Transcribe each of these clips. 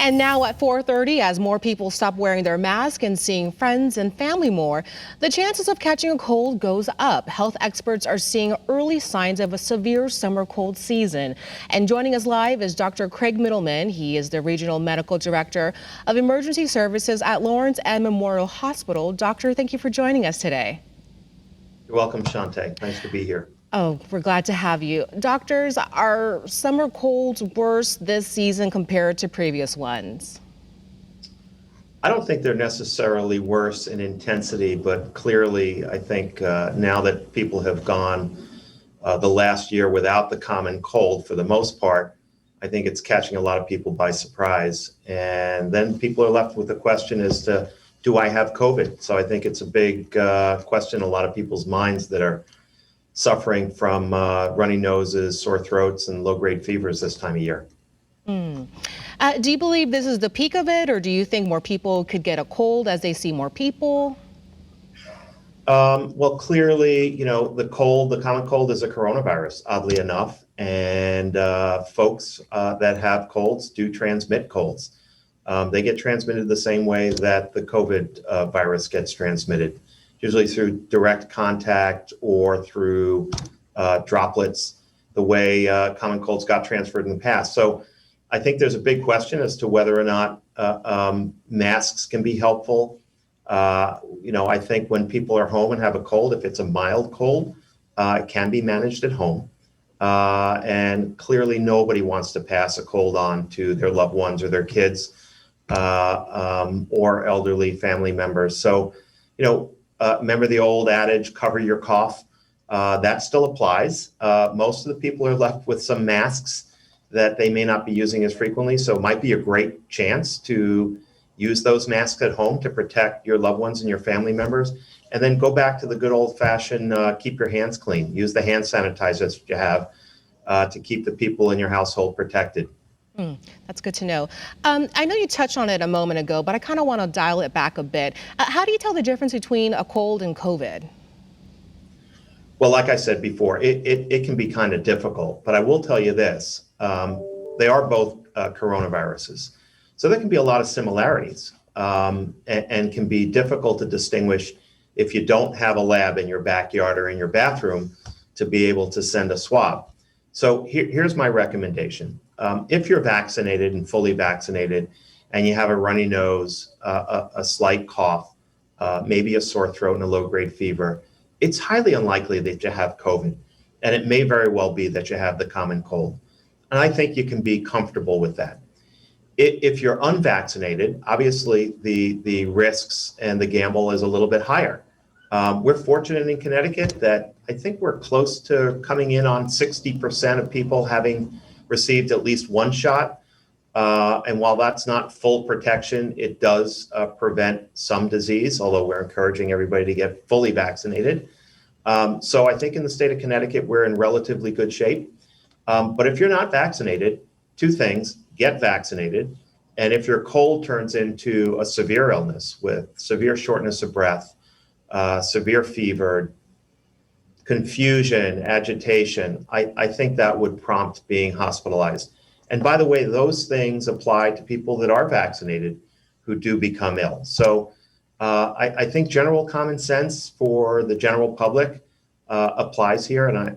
And now at 4:30, as more people stop wearing their mask and seeing friends and family more, the chances of catching a cold goes up. Health experts are seeing early signs of a severe summer cold season. And joining us live is Dr. Craig Mittleman. He is the Regional Medical Director of Emergency Services at Lawrence and Memorial Hospital. Doctor, thank you for joining us today. You're welcome, Shantae. Nice to be here. Oh, we're glad to have you. Doctors, are summer colds worse this season compared to previous ones? I don't think they're necessarily worse in intensity, but clearly, I think now that people have gone the last year without the common cold for the most part, I think it's catching a lot of people by surprise. And then people are left with the question as to, do I have COVID? So I think it's a big question in a lot of people's minds that are suffering from runny noses, sore throats, and low-grade fevers this time of year. Do you believe this is the peak of it, or do you think more people could get a cold as they see more people? Well, clearly, the common cold is a coronavirus, oddly enough, and folks that have colds do transmit colds. They get transmitted the same way that the COVID virus gets transmitted, usually through direct contact or through droplets, the way common colds got transferred in the past. So I think there's a big question as to whether or not masks can be helpful. I think when people are home and have a cold, if it's a mild cold, it can be managed at home. And clearly nobody wants to pass a cold on to their loved ones or their kids or elderly family members. So, remember the old adage, cover your cough? That still applies. Most of the people are left with some masks that they may not be using as frequently. So it might be a great chance to use those masks at home to protect your loved ones and your family members. And then go back to the good old fashioned, keep your hands clean. Use the hand sanitizers that you have to keep the people in your household protected. That's good to know. I know you touched on it a moment ago, but I kind of want to dial it back a bit. How do you tell the difference between a cold and COVID? Well, like I said before, it can be kind of difficult, but I will tell you this. They are both coronaviruses. So there can be a lot of similarities and can be difficult to distinguish if you don't have a lab in your backyard or in your bathroom to be able to send a swab. So here's my recommendation. If you're vaccinated and fully vaccinated and you have a runny nose, a slight cough, maybe a sore throat and a low-grade fever, it's highly unlikely that you have COVID. And it may very well be that you have the common cold. And I think you can be comfortable with that. If you're unvaccinated, obviously the risks and the gamble is a little bit higher. We're fortunate in Connecticut that I think we're close to coming in on 60% of people having received at least one shot. And while that's not full protection, it does prevent some disease, although we're encouraging everybody to get fully vaccinated. So I think in the state of Connecticut, we're in relatively good shape. But if you're not vaccinated, two things: get vaccinated. And if your cold turns into a severe illness with severe shortness of breath, severe fever, confusion, agitation, I think that would prompt being hospitalized. And by the way, those things apply to people that are vaccinated who do become ill. So I think general common sense for the general public applies here. And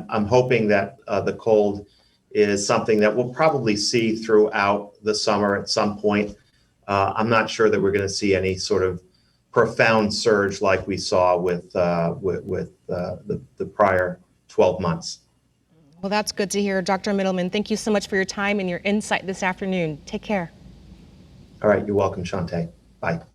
I'm hoping that the cold is something that we'll probably see throughout the summer at some point. I'm not sure that we're going to see any sort of profound surge like we saw with the prior 12 months. Well, that's good to hear. Dr. Mittleman, thank you so much for your time and your insight this afternoon. Take care. All right, you're welcome, Shantae. Bye.